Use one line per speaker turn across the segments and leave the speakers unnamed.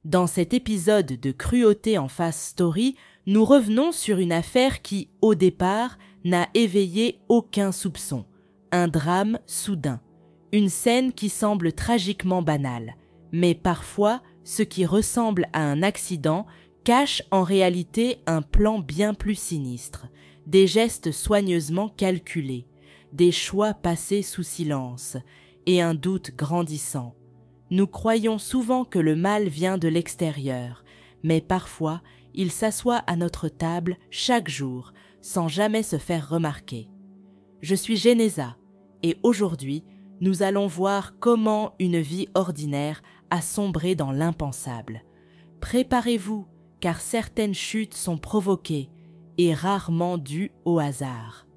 Dans cet épisode de Cruauté en face story, nous revenons sur une affaire qui, au départ, n'a éveillé aucun soupçon. Un drame soudain. Une scène qui semble tragiquement banale. Mais parfois, ce qui ressemble à un accident cache en réalité un plan bien plus sinistre. Des gestes soigneusement calculés, des choix passés sous silence et un doute grandissant. Nous croyons souvent que le mal vient de l'extérieur, mais parfois il s'assoit à notre table chaque jour sans jamais se faire remarquer. Je suis Genéza et aujourd'hui nous allons voir comment une vie ordinaire a sombré dans l'impensable. Préparez-vous car certaines chutes sont provoquées et rarement dues au hasard.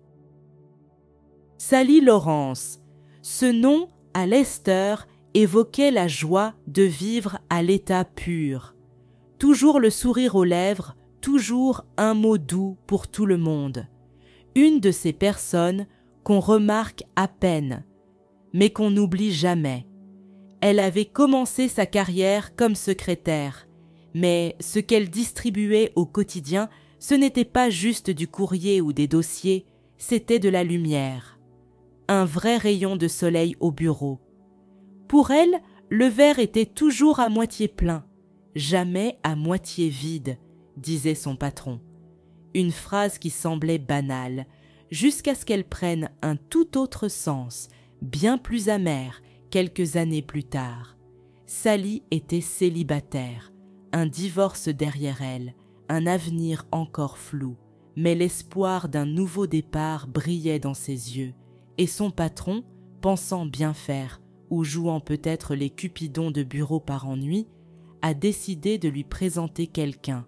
Sally Lawrence. Ce nom, à Leicester, évoquait la joie de vivre à l'état pur. Toujours le sourire aux lèvres, toujours un mot doux pour tout le monde. Une de ces personnes qu'on remarque à peine, mais qu'on n'oublie jamais. Elle avait commencé sa carrière comme secrétaire, mais ce qu'elle distribuait au quotidien, ce n'était pas juste du courrier ou des dossiers, c'était de la lumière. Un vrai rayon de soleil au bureau. Pour elle, le verre était toujours à moitié plein, jamais à moitié vide, disait son patron. Une phrase qui semblait banale, jusqu'à ce qu'elle prenne un tout autre sens, bien plus amer, quelques années plus tard. Sally était célibataire, un divorce derrière elle, un avenir encore flou, mais l'espoir d'un nouveau départ brillait dans ses yeux, et son patron, pensant bien faire, ou jouant peut-être les cupidons de bureau par ennui, a décidé de lui présenter quelqu'un.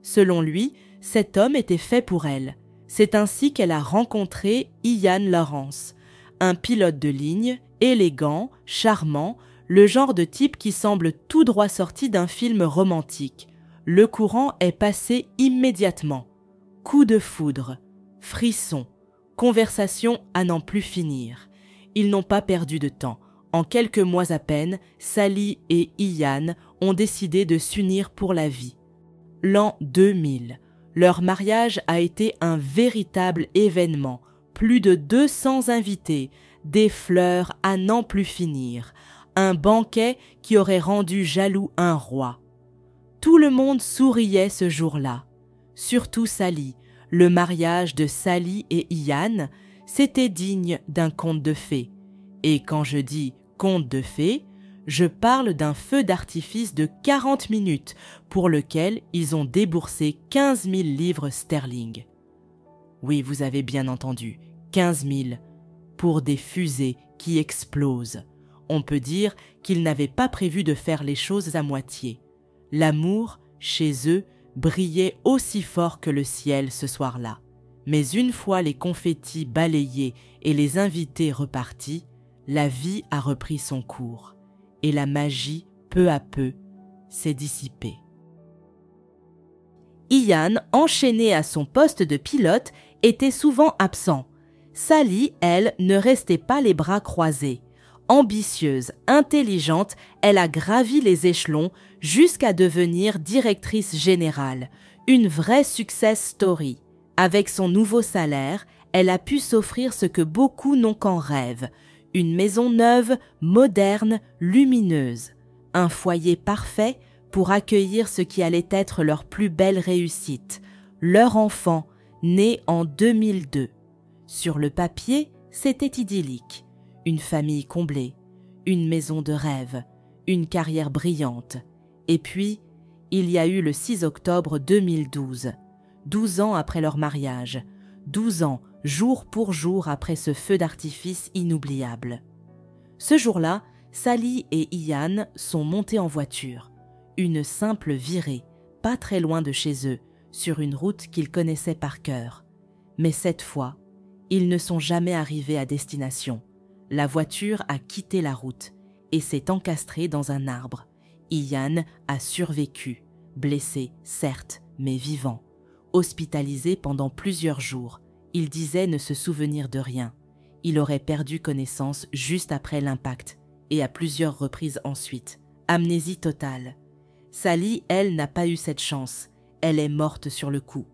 Selon lui, cet homme était fait pour elle. C'est ainsi qu'elle a rencontré Ian Lawrence, un pilote de ligne, élégant, charmant, le genre de type qui semble tout droit sorti d'un film romantique. Le courant est passé immédiatement. Coup de foudre, frisson, conversation à n'en plus finir. Ils n'ont pas perdu de temps. En quelques mois à peine, Sally et Ian ont décidé de s'unir pour la vie. L'an 2000, leur mariage a été un véritable événement. Plus de 200 invités, des fleurs à n'en plus finir, un banquet qui aurait rendu jaloux un roi. Tout le monde souriait ce jour-là, surtout Sally. Le mariage de Sally et Ian, c'était digne d'un conte de fées. Et quand je dis conte de fées, je parle d'un feu d'artifice de 40 minutes pour lequel ils ont déboursé 15 000 livres sterling. Oui, vous avez bien entendu, 15 000 pour des fusées qui explosent. On peut dire qu'ils n'avaient pas prévu de faire les choses à moitié. L'amour, chez eux, brillait aussi fort que le ciel ce soir-là. Mais une fois les confettis balayés et les invités repartis, la vie a repris son cours et la magie, peu à peu, s'est dissipée. Ian, enchaîné à son poste de pilote, était souvent absent. Sally, elle, ne restait pas les bras croisés. Ambitieuse, intelligente, elle a gravi les échelons jusqu'à devenir directrice générale. Une vraie success story. Avec son nouveau salaire, elle a pu s'offrir ce que beaucoup n'ont qu'en rêve. Une maison neuve, moderne, lumineuse. Un foyer parfait pour accueillir ce qui allait être leur plus belle réussite. Leur enfant, né en 2002. Sur le papier, c'était idyllique. Une famille comblée, une maison de rêve, une carrière brillante. Et puis, il y a eu le 6 octobre 2012, 12 ans après leur mariage, 12 ans, jour pour jour après ce feu d'artifice inoubliable. Ce jour-là, Sally et Ian sont montés en voiture. Une simple virée, pas très loin de chez eux, sur une route qu'ils connaissaient par cœur. Mais cette fois, ils ne sont jamais arrivés à destination. La voiture a quitté la route et s'est encastrée dans un arbre. Ian a survécu, blessé, certes, mais vivant. Hospitalisé pendant plusieurs jours, il disait ne se souvenir de rien. Il aurait perdu connaissance juste après l'impact et à plusieurs reprises ensuite. Amnésie totale. Sally, elle, n'a pas eu cette chance. Elle est morte sur le coup.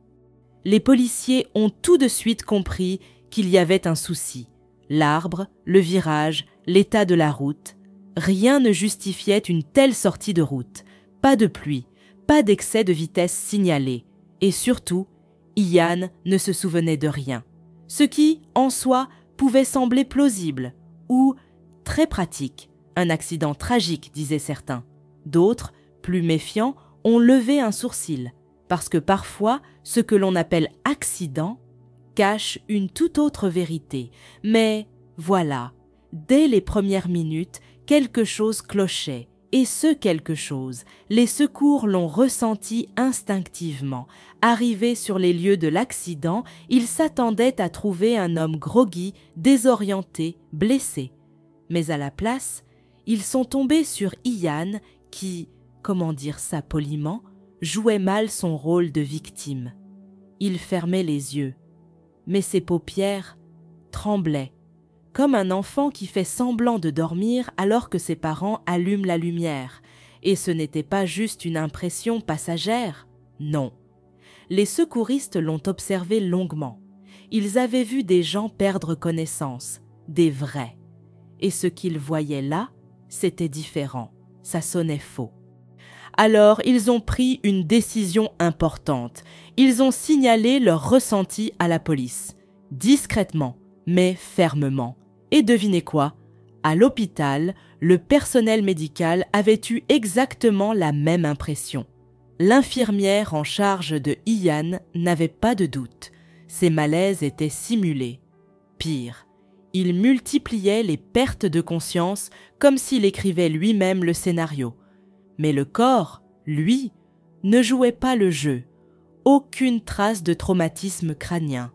Les policiers ont tout de suite compris qu'il y avait un souci. L'arbre, le virage, l'état de la route. Rien ne justifiait une telle sortie de route. Pas de pluie, pas d'excès de vitesse signalé. Et surtout, Ian ne se souvenait de rien. Ce qui, en soi, pouvait sembler plausible ou très pratique. Un accident tragique, disaient certains. D'autres, plus méfiants, ont levé un sourcil, parce que parfois, ce que l'on appelle accident cache une toute autre vérité. Mais voilà, dès les premières minutes, quelque chose clochait, et ce quelque chose, les secours l'ont ressenti instinctivement. Arrivés sur les lieux de l'accident, ils s'attendaient à trouver un homme groggy, désorienté, blessé. Mais à la place, ils sont tombés sur Ian qui, comment dire ça poliment, jouait mal son rôle de victime. Il fermait les yeux, mais ses paupières tremblaient, comme un enfant qui fait semblant de dormir alors que ses parents allument la lumière. Et ce n'était pas juste une impression passagère, non. Les secouristes l'ont observé longuement. Ils avaient vu des gens perdre connaissance, des vrais. Et ce qu'ils voyaient là, c'était différent, ça sonnait faux. Alors, ils ont pris une décision importante. Ils ont signalé leur ressenti à la police, discrètement, mais fermement. Et devinez quoi? À l'hôpital, le personnel médical avait eu exactement la même impression. L'infirmière en charge de Ian n'avait pas de doute. Ses malaises étaient simulés. Pire, il multipliait les pertes de conscience comme s'il écrivait lui-même le scénario. Mais le corps, lui, ne jouait pas le jeu. Aucune trace de traumatisme crânien.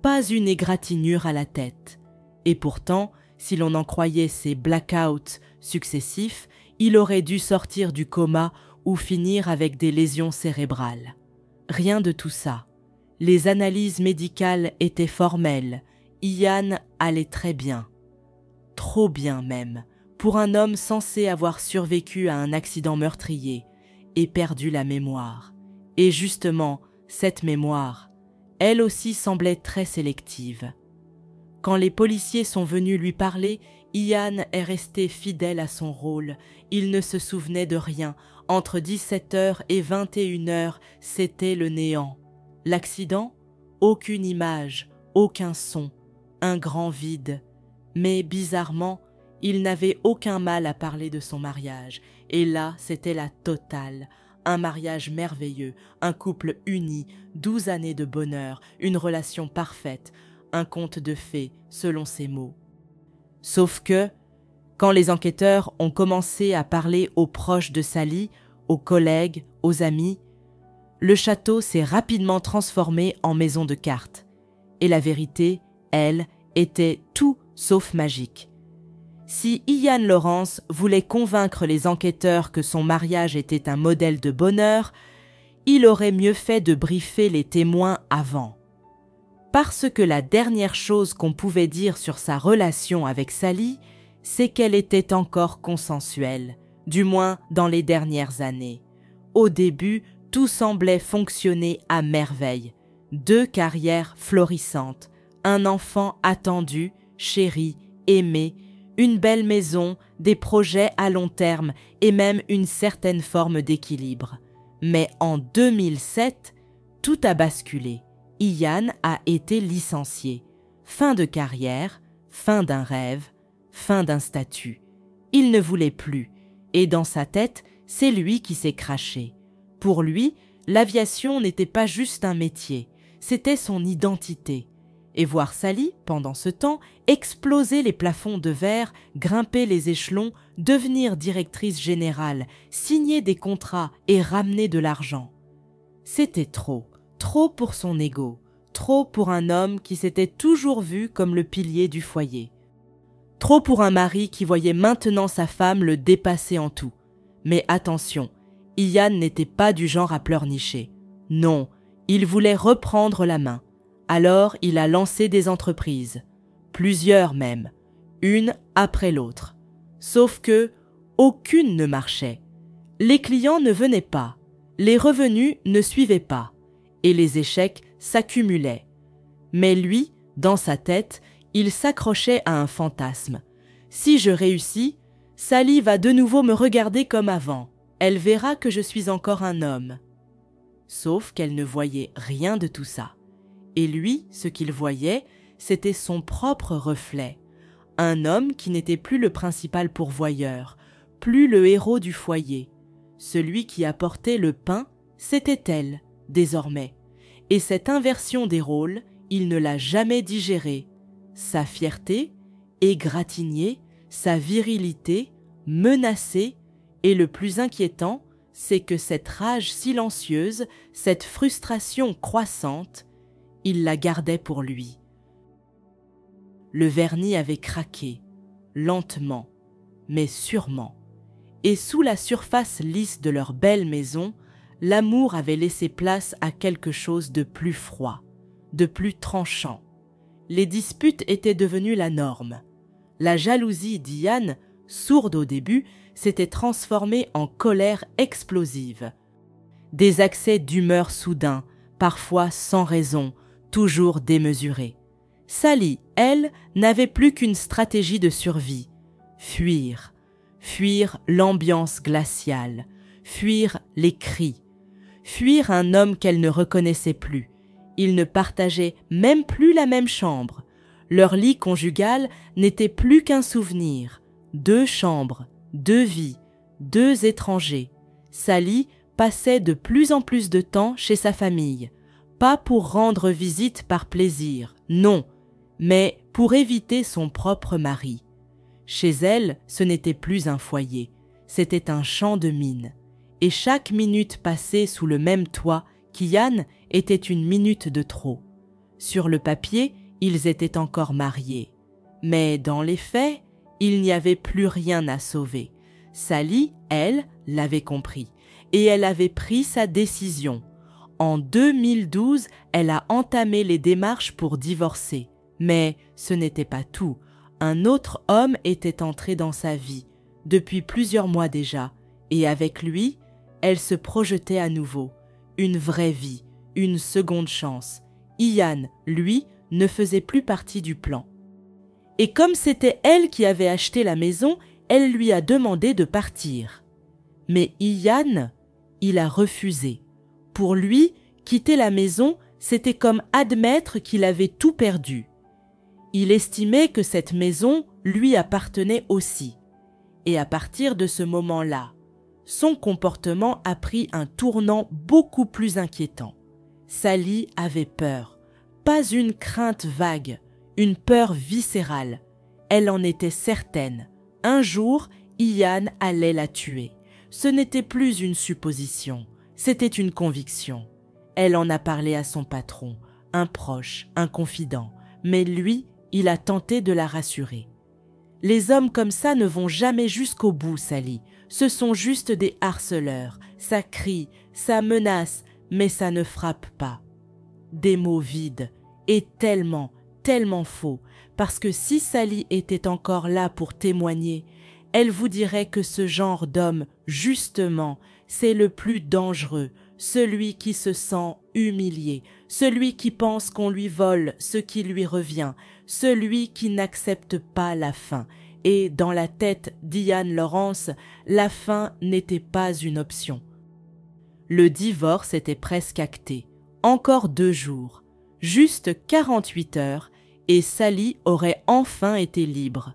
Pas une égratignure à la tête. Et pourtant, si l'on en croyait ses blackouts successifs, il aurait dû sortir du coma ou finir avec des lésions cérébrales. Rien de tout ça. Les analyses médicales étaient formelles. Ian allait très bien. Trop bien même, pour un homme censé avoir survécu à un accident meurtrier et perdu la mémoire. Et justement, cette mémoire, elle aussi semblait très sélective. Quand les policiers sont venus lui parler, Ian est resté fidèle à son rôle. Il ne se souvenait de rien. Entre 17h et 21h, c'était le néant. L'accident? Aucune image, aucun son, un grand vide. Mais bizarrement, il n'avait aucun mal à parler de son mariage. Et là, c'était la totale. Un mariage merveilleux, un couple uni, 12 années de bonheur, une relation parfaite, un conte de fées, selon ses mots. Sauf que, quand les enquêteurs ont commencé à parler aux proches de Sally, aux collègues, aux amis, le château s'est rapidement transformé en maison de cartes. Et la vérité, elle, était tout sauf magique. Si Ian Lawrence voulait convaincre les enquêteurs que son mariage était un modèle de bonheur, il aurait mieux fait de briefer les témoins avant. Parce que la dernière chose qu'on pouvait dire sur sa relation avec Sally, c'est qu'elle était encore consensuelle, du moins dans les dernières années. Au début, tout semblait fonctionner à merveille. 2 carrières florissantes, un enfant attendu, chéri, aimé, une belle maison, des projets à long terme et même une certaine forme d'équilibre. Mais en 2007, tout a basculé. Ian a été licencié. Fin de carrière, fin d'un rêve, fin d'un statut. Il ne voulait plus. Et dans sa tête, c'est lui qui s'est craché. Pour lui, l'aviation n'était pas juste un métier, c'était son identité. Et voir Sally, pendant ce temps, exploser les plafonds de verre, grimper les échelons, devenir directrice générale, signer des contrats et ramener de l'argent. C'était trop pour son ego, trop pour un homme qui s'était toujours vu comme le pilier du foyer. Trop pour un mari qui voyait maintenant sa femme le dépasser en tout. Mais attention, Ian n'était pas du genre à pleurnicher. Non, il voulait reprendre la main. Alors il a lancé des entreprises, plusieurs même, une après l'autre. Sauf que aucune ne marchait. Les clients ne venaient pas, les revenus ne suivaient pas, et les échecs s'accumulaient. Mais lui, dans sa tête, il s'accrochait à un fantasme. Si je réussis, Sally va de nouveau me regarder comme avant. Elle verra que je suis encore un homme. Sauf qu'elle ne voyait rien de tout ça. Et lui, ce qu'il voyait, c'était son propre reflet. Un homme qui n'était plus le principal pourvoyeur, plus le héros du foyer. Celui qui apportait le pain, c'était elle, désormais. Et cette inversion des rôles, il ne l'a jamais digérée. Sa fierté, égratignée, sa virilité, menacée, et le plus inquiétant, c'est que cette rage silencieuse, cette frustration croissante, il la gardait pour lui. Le vernis avait craqué, lentement, mais sûrement, et sous la surface lisse de leur belle maison, l'amour avait laissé place à quelque chose de plus froid, de plus tranchant. Les disputes étaient devenues la norme. La jalousie d'Ian, sourde au début, s'était transformée en colère explosive. Des accès d'humeur soudains, parfois sans raison, toujours démesurés. Sally, elle, n'avait plus qu'une stratégie de survie. Fuir. Fuir l'ambiance glaciale. Fuir les cris. Fuir un homme qu'elle ne reconnaissait plus. Ils ne partageaient même plus la même chambre. Leur lit conjugal n'était plus qu'un souvenir. 2 chambres, 2 vies, 2 étrangers. Sally passait de plus en plus de temps chez sa famille. Pas pour rendre visite par plaisir, non, mais pour éviter son propre mari. Chez elle, ce n'était plus un foyer, c'était un champ de mines. Et chaque minute passée sous le même toit qu'Ian était une minute de trop. Sur le papier, ils étaient encore mariés. Mais dans les faits, il n'y avait plus rien à sauver. Sally, elle, l'avait compris. Et elle avait pris sa décision. En 2012, elle a entamé les démarches pour divorcer. Mais ce n'était pas tout. Un autre homme était entré dans sa vie, depuis plusieurs mois déjà. Et avec lui, elle se projetait à nouveau. Une vraie vie, une seconde chance. Ian, lui, ne faisait plus partie du plan. Et comme c'était elle qui avait acheté la maison, elle lui a demandé de partir. Mais Ian, il a refusé. Pour lui, quitter la maison, c'était comme admettre qu'il avait tout perdu. Il estimait que cette maison lui appartenait aussi. Et à partir de ce moment-là, son comportement a pris un tournant beaucoup plus inquiétant. Sally avait peur. Pas une crainte vague, une peur viscérale. Elle en était certaine. Un jour, Ian allait la tuer. Ce n'était plus une supposition, c'était une conviction. Elle en a parlé à son patron, un proche, un confident, mais lui, il a tenté de la rassurer. Les hommes comme ça ne vont jamais jusqu'au bout, Sally. Ce sont juste des harceleurs. Ça crie, ça menace, mais ça ne frappe pas. Des mots vides et tellement faux, parce que si Sally était encore là pour témoigner, elle vous dirait que ce genre d'homme, justement, c'est le plus dangereux, celui qui se sent humilié, celui qui pense qu'on lui vole ce qui lui revient, celui qui n'accepte pas la fin. Et dans la tête d'Ian Lawrence, la fin n'était pas une option. Le divorce était presque acté. Encore 2 jours, juste 48 heures, et Sally aurait enfin été libre.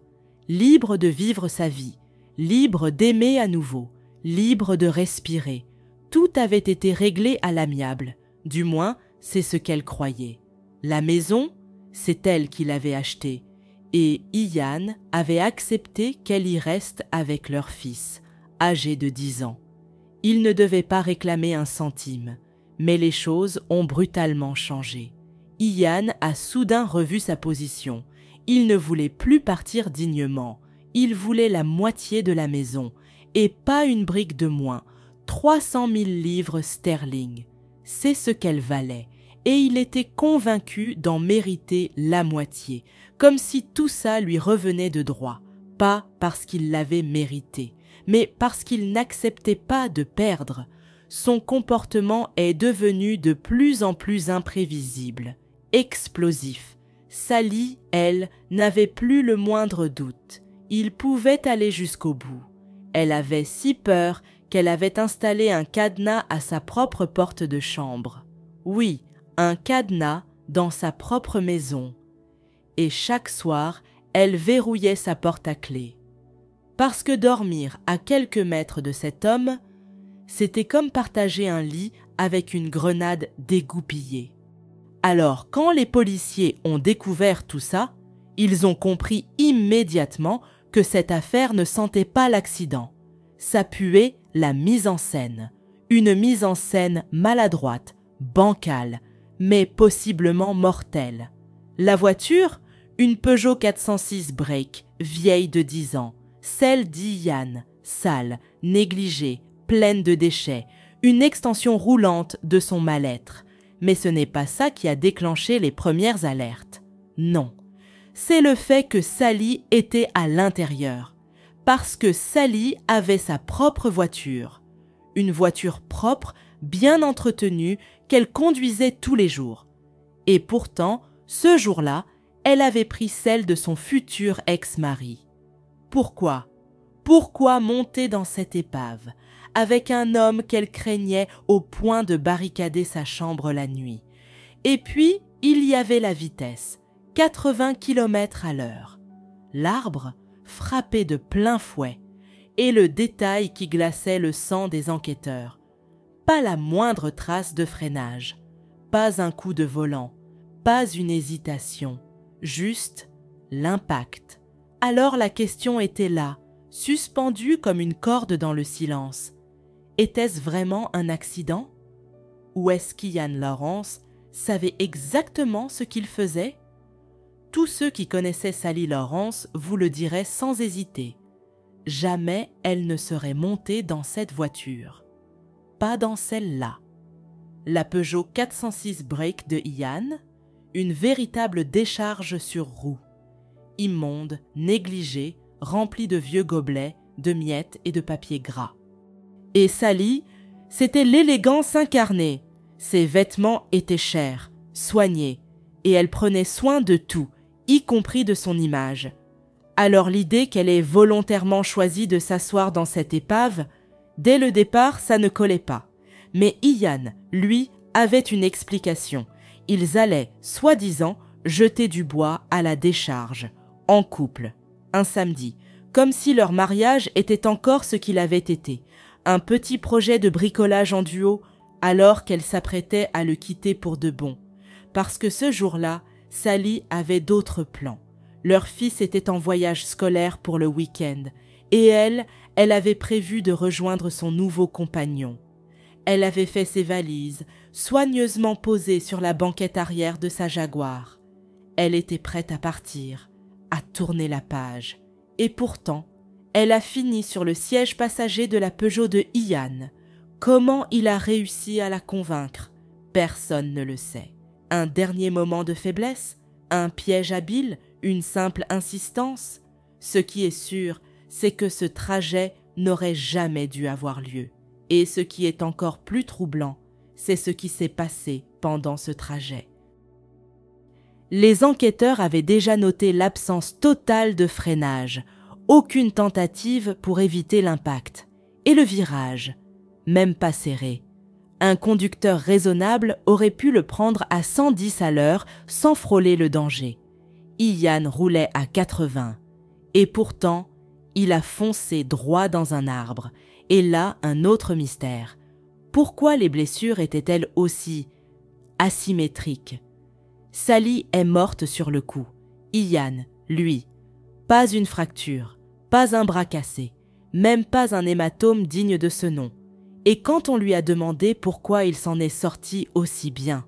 Libre de vivre sa vie, libre d'aimer à nouveau, libre de respirer. Tout avait été réglé à l'amiable, du moins c'est ce qu'elle croyait. La maison, c'est elle qui l'avait achetée, et Ian avait accepté qu'elle y reste avec leur fils, âgé de 10 ans. Il ne devait pas réclamer un centime, mais les choses ont brutalement changé. Ian a soudain revu sa position. Il ne voulait plus partir dignement. Il voulait la moitié de la maison, et pas une brique de moins, 300 000 livres sterling. C'est ce qu'elle valait, et il était convaincu d'en mériter la moitié, comme si tout ça lui revenait de droit, pas parce qu'il l'avait mérité, mais parce qu'il n'acceptait pas de perdre. Son comportement est devenu de plus en plus imprévisible, explosif. Sally, elle, n'avait plus le moindre doute. Il pouvait aller jusqu'au bout. Elle avait si peur qu'elle avait installé un cadenas à sa propre porte de chambre. Oui, un cadenas dans sa propre maison. Et chaque soir, elle verrouillait sa porte à clé. Parce que dormir à quelques mètres de cet homme, c'était comme partager un lit avec une grenade dégoupillée. Alors, quand les policiers ont découvert tout ça, ils ont compris immédiatement que cette affaire ne sentait pas l'accident. Ça puait la mise en scène. Une mise en scène maladroite, bancale, mais possiblement mortelle. La voiture, une Peugeot 406 Break, vieille de 10 ans, celle d'Ian, sale, négligée, pleine de déchets, une extension roulante de son mal-être. Mais ce n'est pas ça qui a déclenché les premières alertes. Non, c'est le fait que Sally était à l'intérieur. Parce que Sally avait sa propre voiture. Une voiture propre, bien entretenue, qu'elle conduisait tous les jours. Et pourtant, ce jour-là, elle avait pris celle de son futur ex-mari. Pourquoi ? Pourquoi monter dans cette épave, avec un homme qu'elle craignait au point de barricader sa chambre la nuit? Et puis, il y avait la vitesse, 80 km/h. L'arbre, frappé de plein fouet, et le détail qui glaçait le sang des enquêteurs. Pas la moindre trace de freinage, pas un coup de volant, pas une hésitation, juste l'impact. Alors la question était là, suspendue comme une corde dans le silence. Était-ce vraiment un accident? Ou est-ce qu'Ian Lawrence savait exactement ce qu'il faisait? Tous ceux qui connaissaient Sally Lawrence vous le diraient sans hésiter. Jamais elle ne serait montée dans cette voiture. Pas dans celle-là. La Peugeot 406 Break de Ian, une véritable décharge sur roues. Immonde, négligée, remplie de vieux gobelets, de miettes et de papier gras. Et Sally, c'était l'élégance incarnée. Ses vêtements étaient chers, soignés, et elle prenait soin de tout, y compris de son image. Alors l'idée qu'elle ait volontairement choisi de s'asseoir dans cette épave, dès le départ, ça ne collait pas. Mais Ian, lui, avait une explication. Ils allaient, soi-disant, jeter du bois à la décharge, en couple, un samedi, comme si leur mariage était encore ce qu'il avait été, un petit projet de bricolage en duo, alors qu'elle s'apprêtait à le quitter pour de bon. Parce que ce jour-là, Sally avait d'autres plans. Leur fils était en voyage scolaire pour le week-end, et elle avait prévu de rejoindre son nouveau compagnon. Elle avait fait ses valises, soigneusement posées sur la banquette arrière de sa Jaguar. Elle était prête à partir, à tourner la page. Et pourtant, elle a fini sur le siège passager de la Peugeot de Ian. Comment il a réussi à la convaincre? Personne ne le sait. Un dernier moment de faiblesse? Un piège habile? Une simple insistance? Ce qui est sûr, c'est que ce trajet n'aurait jamais dû avoir lieu. Et ce qui est encore plus troublant, c'est ce qui s'est passé pendant ce trajet. Les enquêteurs avaient déjà noté l'absence totale de freinage, aucune tentative pour éviter l'impact. Et le virage, même pas serré. Un conducteur raisonnable aurait pu le prendre à 110 à l'heure sans frôler le danger. Ian roulait à 80. Et pourtant, il a foncé droit dans un arbre. Et là, un autre mystère. Pourquoi les blessures étaient-elles aussi asymétriques? Sally est morte sur le coup. Ian, lui, pas une fracture, pas un bras cassé, même pas un hématome digne de ce nom. Et quand on lui a demandé pourquoi il s'en est sorti aussi bien,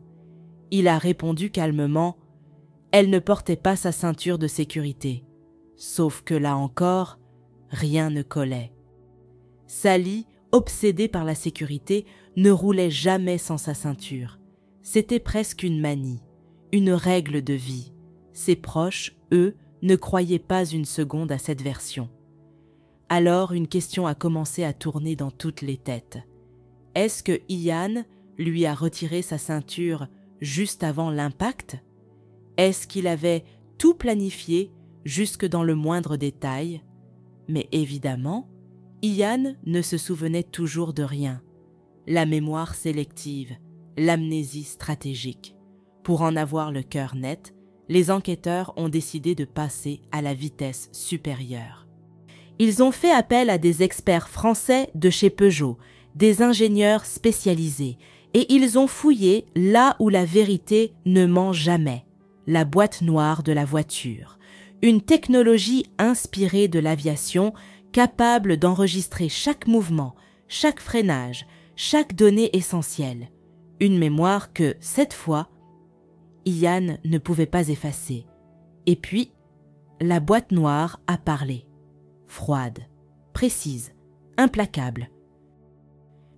il a répondu calmement « Elle ne portait pas sa ceinture de sécurité. » Sauf que là encore, rien ne collait. Sally, obsédée par la sécurité, ne roulait jamais sans sa ceinture. C'était presque une manie, une règle de vie. Ses proches, eux, ne croyaient pas une seconde à cette version. Alors une question a commencé à tourner dans toutes les têtes. Est-ce que Ian lui a retiré sa ceinture juste avant l'impact? Est-ce qu'il avait tout planifié jusque dans le moindre détail? Mais évidemment, Ian ne se souvenait toujours de rien. La mémoire sélective, l'amnésie stratégique. Pour en avoir le cœur net, les enquêteurs ont décidé de passer à la vitesse supérieure. Ils ont fait appel à des experts français de chez Peugeot, des ingénieurs spécialisés, et ils ont fouillé là où la vérité ne ment jamais, la boîte noire de la voiture, une technologie inspirée de l'aviation, capable d'enregistrer chaque mouvement, chaque freinage, chaque donnée essentielle. Une mémoire que, cette fois, Ian ne pouvait pas effacer. Et puis, la boîte noire a parlé. Froide, précise, implacable.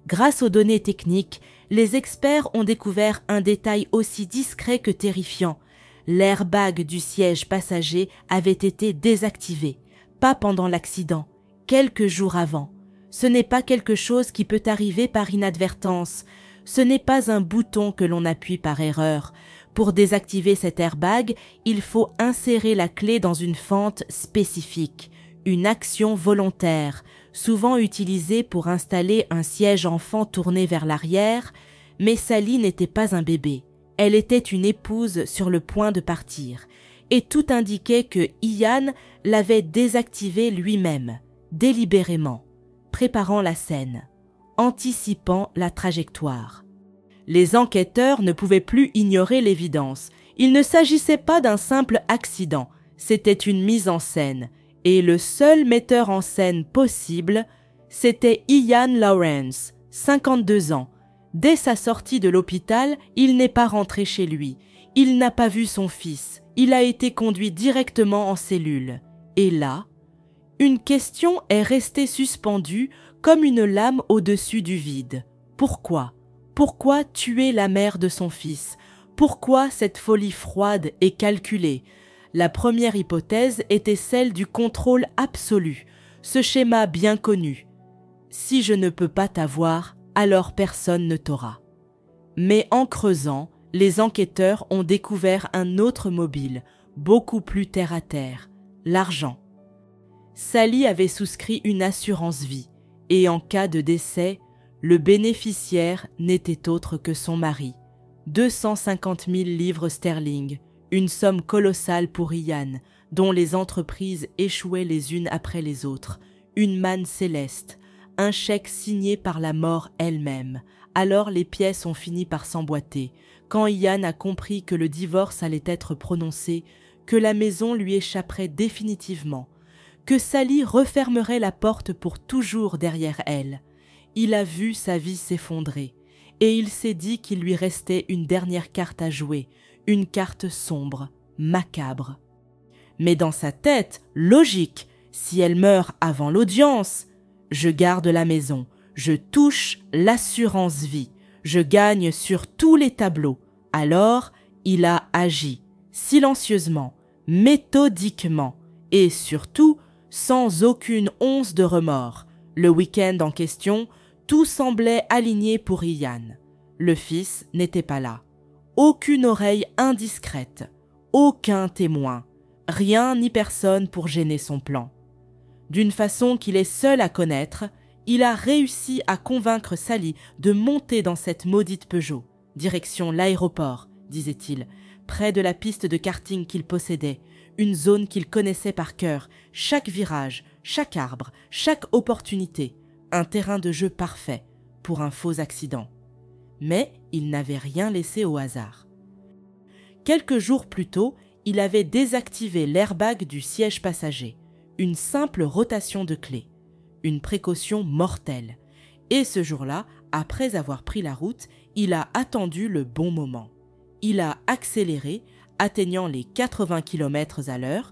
Grâce aux données techniques, les experts ont découvert un détail aussi discret que terrifiant. L'airbag du siège passager avait été désactivé, pas pendant l'accident, quelques jours avant. Ce n'est pas quelque chose qui peut arriver par inadvertance. Ce n'est pas un bouton que l'on appuie par erreur. Pour désactiver cet airbag, il faut insérer la clé dans une fente spécifique, une action volontaire, souvent utilisée pour installer un siège enfant tourné vers l'arrière, mais Sally n'était pas un bébé. Elle était une épouse sur le point de partir, et tout indiquait que Ian l'avait désactivé lui-même, délibérément, préparant la scène, anticipant la trajectoire. Les enquêteurs ne pouvaient plus ignorer l'évidence. Il ne s'agissait pas d'un simple accident, c'était une mise en scène, et le seul metteur en scène possible, c'était Ian Lawrence, 52 ans. Dès sa sortie de l'hôpital, il n'est pas rentré chez lui. Il n'a pas vu son fils. Il a été conduit directement en cellule. Et là, une question est restée suspendue comme une lame au-dessus du vide. Pourquoi? Pourquoi tuer la mère de son fils? Pourquoi cette folie froide et calculée? La première hypothèse était celle du contrôle absolu, ce schéma bien connu. Si je ne peux pas t'avoir, alors personne ne t'aura. Mais en creusant, les enquêteurs ont découvert un autre mobile, beaucoup plus terre-à-terre, l'argent. Sally avait souscrit une assurance vie, et en cas de décès, le bénéficiaire n'était autre que son mari. 250 000 livres sterling, une somme colossale pour Ian, dont les entreprises échouaient les unes après les autres, une manne céleste, un chèque signé par la mort elle-même. Alors les pièces ont fini par s'emboîter, quand Ian a compris que le divorce allait être prononcé, que la maison lui échapperait définitivement, que Sally refermerait la porte pour toujours derrière elle. Il a vu sa vie s'effondrer, et il s'est dit qu'il lui restait une dernière carte à jouer, une carte sombre, macabre. Mais dans sa tête, logique, si elle meurt avant l'audience, je garde la maison, je touche l'assurance vie, je gagne sur tous les tableaux. Alors, il a agi, silencieusement, méthodiquement, et surtout, sans aucune once de remords. Le week-end en question, tout semblait aligné pour Ian. Le fils n'était pas là. Aucune oreille indiscrète, aucun témoin, rien ni personne pour gêner son plan. D'une façon qu'il est seul à connaître, il a réussi à convaincre Sally de monter dans cette maudite Peugeot. Direction l'aéroport, disait-il, près de la piste de karting qu'il possédait, une zone qu'il connaissait par cœur, chaque virage, chaque arbre, chaque opportunité, un terrain de jeu parfait pour un faux accident. Mais il n'avait rien laissé au hasard. Quelques jours plus tôt, il avait désactivé l'airbag du siège passager, une simple rotation de clé, une précaution mortelle. Et ce jour-là, après avoir pris la route, il a attendu le bon moment. Il a accéléré, atteignant les 80 km/h,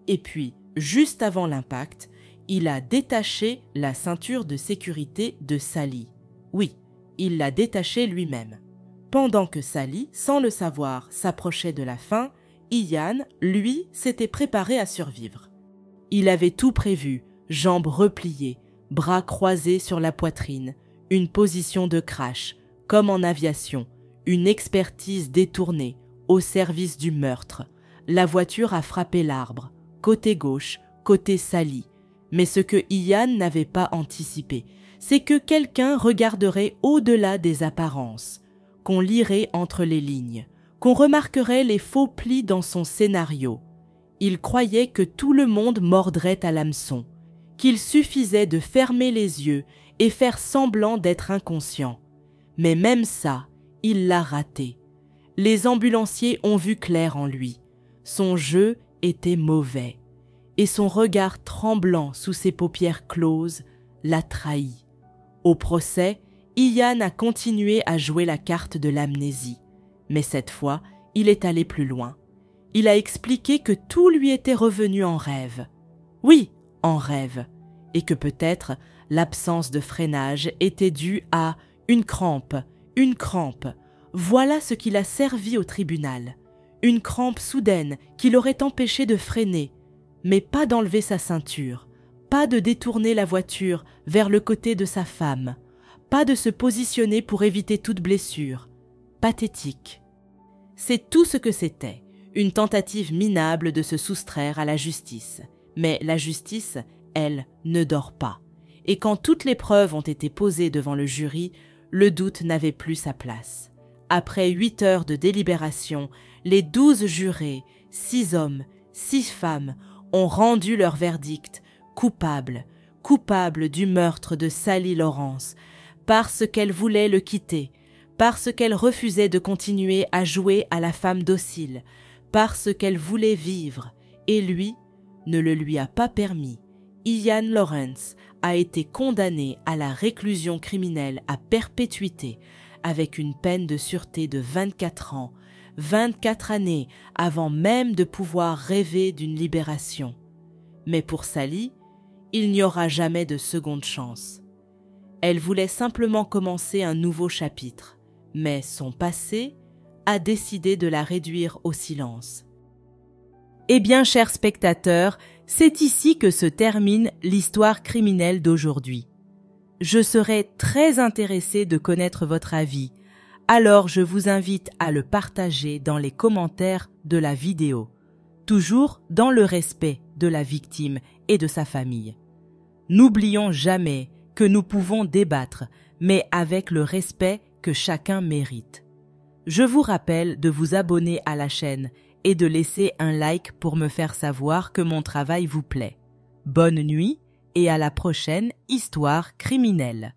et puis, juste avant l'impact, il a détaché la ceinture de sécurité de Sally. Oui, il l'a détachée lui-même. Pendant que Sally, sans le savoir, s'approchait de la fin, Ian, lui, s'était préparé à survivre. Il avait tout prévu, jambes repliées, bras croisés sur la poitrine, une position de crash, comme en aviation, une expertise détournée, au service du meurtre. La voiture a frappé l'arbre, côté gauche, côté Sally. Mais ce que Ian n'avait pas anticipé, c'est que quelqu'un regarderait au-delà des apparences, qu'on lirait entre les lignes, qu'on remarquerait les faux plis dans son scénario. Il croyait que tout le monde mordrait à l'hameçon, qu'il suffisait de fermer les yeux et faire semblant d'être inconscient. Mais même ça, il l'a raté. Les ambulanciers ont vu clair en lui. Son jeu était mauvais. Et son regard tremblant sous ses paupières closes l'a trahi. Au procès, Ian a continué à jouer la carte de l'amnésie. Mais cette fois, il est allé plus loin. Il a expliqué que tout lui était revenu en rêve. Oui, en rêve. Et que peut-être l'absence de freinage était due à une crampe. Voilà ce qui l'a servi au tribunal. Une crampe soudaine qui l'aurait empêché de freiner, mais pas d'enlever sa ceinture, pas de détourner la voiture vers le côté de sa femme, pas de se positionner pour éviter toute blessure. Pathétique. C'est tout ce que c'était, une tentative minable de se soustraire à la justice. Mais la justice, elle, ne dort pas. Et quand toutes les preuves ont été posées devant le jury, le doute n'avait plus sa place. Après 8 heures de délibération, les 12 jurés, 6 hommes, 6 femmes, ont rendu leur verdict coupable du meurtre de Sally Lawrence, parce qu'elle voulait le quitter, parce qu'elle refusait de continuer à jouer à la femme docile, parce qu'elle voulait vivre, et lui ne le lui a pas permis. Ian Lawrence a été condamné à la réclusion criminelle à perpétuité avec une peine de sûreté de 24 ans, 24 années avant même de pouvoir rêver d'une libération. Mais pour Sally, il n'y aura jamais de seconde chance. Elle voulait simplement commencer un nouveau chapitre, mais son passé a décidé de la réduire au silence. Eh bien, chers spectateurs, c'est ici que se termine l'histoire criminelle d'aujourd'hui. Je serais très intéressée de connaître votre avis, alors je vous invite à le partager dans les commentaires de la vidéo, toujours dans le respect de la victime et de sa famille. N'oublions jamais que nous pouvons débattre, mais avec le respect que chacun mérite. Je vous rappelle de vous abonner à la chaîne et de laisser un like pour me faire savoir que mon travail vous plaît. Bonne nuit et à la prochaine histoire criminelle.